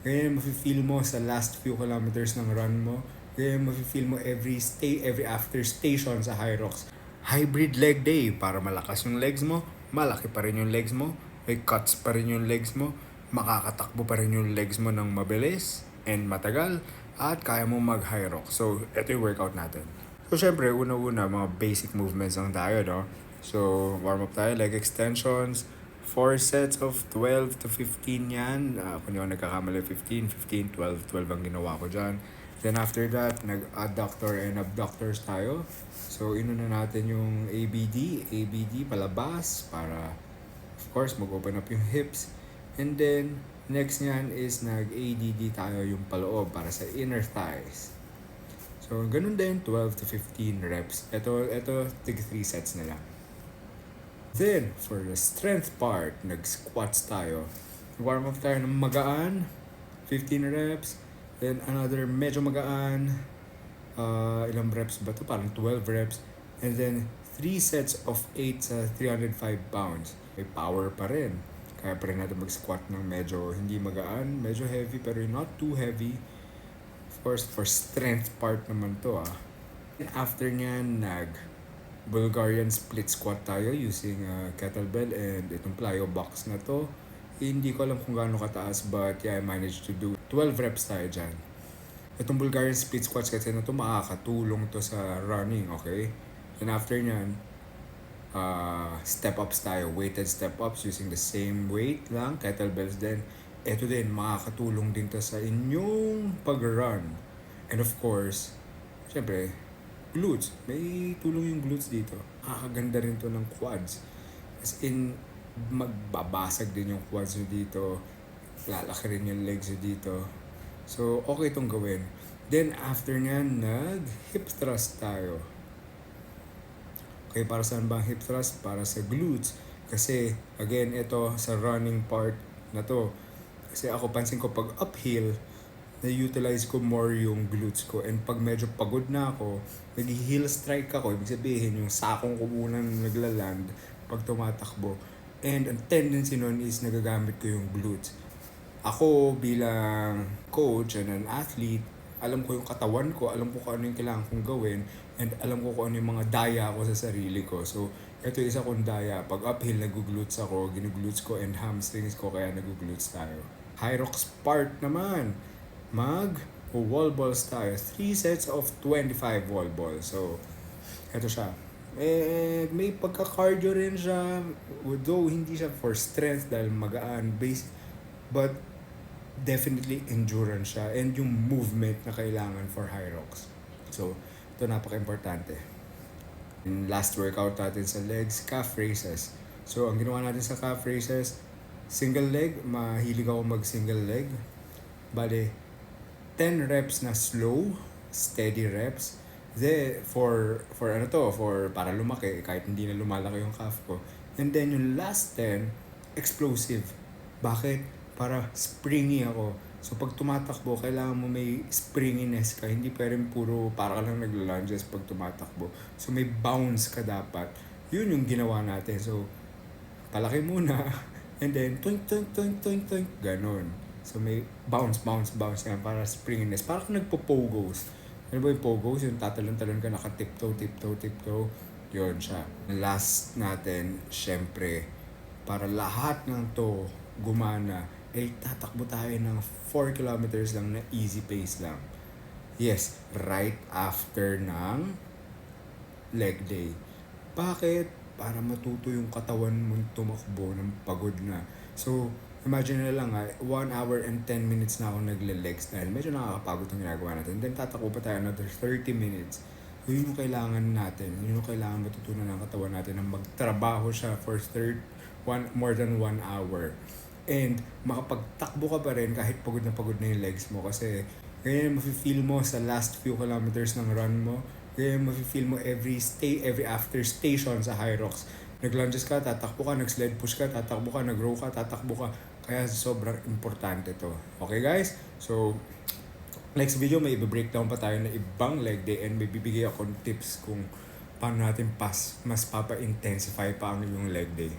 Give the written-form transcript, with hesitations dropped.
Ganyan mafe-feel mo sa last few kilometers ng run mo. Ganyan mafe-feel mo every after station sa Hyrox. Hybrid leg day para malakas yung legs mo, malaki pa rin yung legs mo, may cuts pa rin yung legs mo, makakatakbo pa rin yung legs mo ng mabilis and matagal, at kaya mo mag-Hyrox. So, ito yung workout natin. So, syempre, una-una, mga basic movements lang tayo, no? So, warm up tayo, leg extensions, 4 sets of 12 to 15 yan. Kung yung nagkakamali, 15, 15, 12, 12 ang ginawa ko dyan. Then after that, nag-adductor and abductors tayo. So, inuna natin yung ABD palabas para, of course, mag-open up yung hips. And then, next nyan is nag-ADD tayo yung paloob para sa inner thighs. So, ganun din, 12 to 15 reps. Ito tig 3 sets na lang. Then, for the strength part, nag-squats tayo. Warm up tayo ng magaan, 15 reps. Then, another medyo magaan. Ilang reps ba ito? Parang 12 reps. And then, 3 sets of 8 sa 305 pounds. May power pa rin. Kaya pa rin natin mag-squat ng medyo hindi magaan, medyo heavy pero not too heavy. Of course, for strength part naman to And after nyan, Bulgarian split squat tayo using kettlebell and itong plyo box na to. Hindi ko alam kung gaano kataas but yeah, I managed to do 12 reps tayo dyan. Itong Bulgarian split squats kasi na to makakatulong to sa running, okay? And after nyan, step ups tayo, weighted step ups using the same weight lang, kettlebells din. Ito din, makakatulong din to sa inyong pag-run. And of course, syempre, glutes. May tulong yung glutes dito. Ganda rin to ng quads. As in, magbabasag din yung quads nyo dito. Lalaki rin yung legs nyo dito. So, okay itong gawin. Then, after nyan, nag-hip thrust tayo. Okay, para saan ba ang hip thrust? Para sa glutes. Kasi, again, ito sa running part na to. Kasi ako pansin ko pag uphill, na-utilize ko more yung glutes ko. And pag medyo pagod na ako, nag-heel strike ako. Ibig sabihin, yung sakong ko unang naglaland pag tumatakbo. And ang tendency nun is nagagamit ko yung glutes. Ako bilang coach and an athlete, alam ko yung katawan ko, alam ko kung ano yung kailangan kong gawin, and alam ko kung ano yung mga daya ko sa sarili ko. So, ito isa kong daya. Pag uphill, nag-glutes ako, ginuglutes ko, and hamstrings ko, kaya nag-glutes tayo. Hyrox part naman. Wall balls tayo. 3 sets of 25 wall balls. So, eto siya. May pagka-cardio rin siya. Though hindi siya for strength dahil magaan base. But, definitely endurance siya. And yung movement na kailangan for Hyrox. So, ito napaka-importante. Yung last workout natin sa legs, calf raises. So, ang ginawa natin sa calf raises, single leg. Mahilig ako mag-single leg. Bale, 10 reps na slow, steady reps. For para lumaki, kahit hindi na lumalaki yung calf ko. And then yung last 10, explosive. Bakit? Para springy ako. So pag tumatakbo, kailangan mo may springiness ka. Hindi pwedeng puro para ka lang nagla-lunges pag tumatakbo. So may bounce ka dapat. Yun yung ginawa natin. So, palaki muna. And then, toink, toink, toink, toink, toink. Ganon. So may bounce yan para springiness. Para kung nagpo-pogos. Ano ba yung pogos? Yung tatalon-talon ka, naka-tiptoe. Yun siya. Last natin, syempre, para lahat ng to gumana, tatakbo tayo ng 4 kilometers lang na easy pace lang. Yes, right after ng leg day. Bakit? Para matuto yung katawan mong tumakbo ng pagod na. So, imagine na lang 1 hour and 10 minutes na ako nagle-legs dahil medyo nakakapagod yung ginagawa natin. Then tatakbo pa tayo another 30 minutes. Yun yung kailangan natin. Yun yung kailangan matutunan ng katawan natin na magtrabaho siya for more than 1 hour. And makapagtakbo ka pa rin kahit pagod na yung legs mo. Kasi ganyan mafe-feel mo sa last few kilometers ng run mo. Ganyan mafe-feel mo every after station sa Hyrox. Nag-lunges ka, tatakbo ka, nag-sled push ka, tatakbo ka, nag-row ka, tatakbo ka. Kaya sobrang importante to. Okay guys? So, next video may i-breakdown pa tayo na ibang leg day and may bibigay ako tips kung paano natin mas papa-intensify pa ang yung leg day.